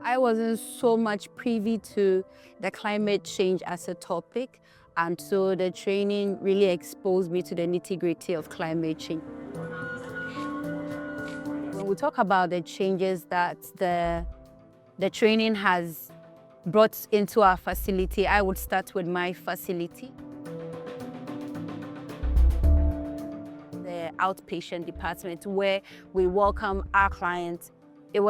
I wasn't so much privy to the climate change as a topic, and so the training really exposed me to the nitty-gritty of climate change. When we talk about the changes that the training has brought into our facility, I would start with my facility. The outpatient department where we welcome our clients. It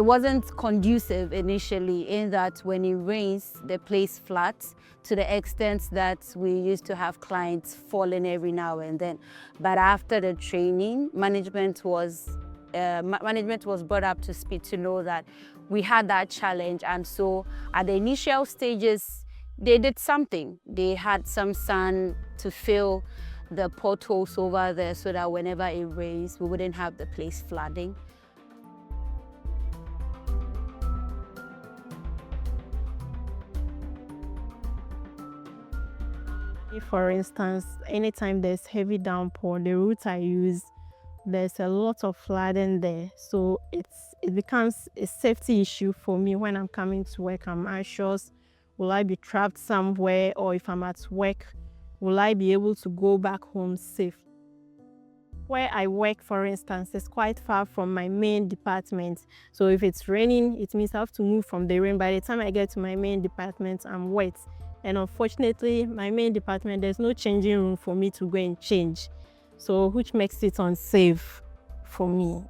wasn't conducive initially in that when it rains, the place floods to the extent that we used to have clients falling every now and then. But after the training, management was brought up to speed to know that we had that challenge. And so at the initial stages, they did something. They had some sand to fill the potholes over there so that whenever it rains, we wouldn't have the place flooding. For instance, anytime there's heavy downpour, the route I use, there's a lot of flooding there. So it becomes a safety issue for me when I'm coming to work. I'm anxious. Will I be trapped somewhere? Or if I'm at work, will I be able to go back home safe? Where I work, for instance, is quite far from my main department. So if it's raining, it means I have to move from the rain. By the time I get to my main department, I'm wet. And unfortunately, my main department, there's no changing room for me to go and change. So which makes it unsafe for me.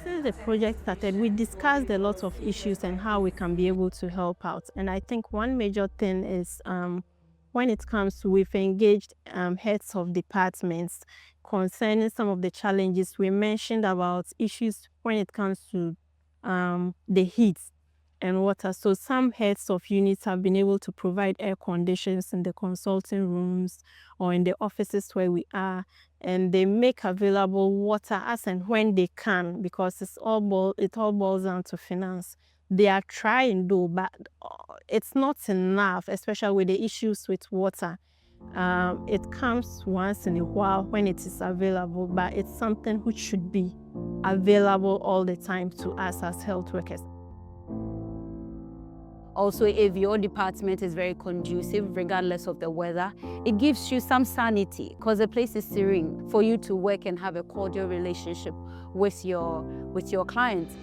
Since the project started, we discussed a lot of issues and how we can be able to help out. And I think one major thing is when it comes to, we've engaged heads of departments concerning some of the challenges we mentioned about issues when it comes to the heat and water. So some heads of units have been able to provide air conditions in the consulting rooms or in the offices where we are, and they make available water as and when they can, because it all boils down to finance. They are trying though, but it's not enough, especially with the issues with water. It comes once in a while when it is available, but it's something which should be available all the time to us as health workers. Also, if your department is very conducive, regardless of the weather, it gives you some sanity because the place is serene for you to work and have a cordial relationship with your clients.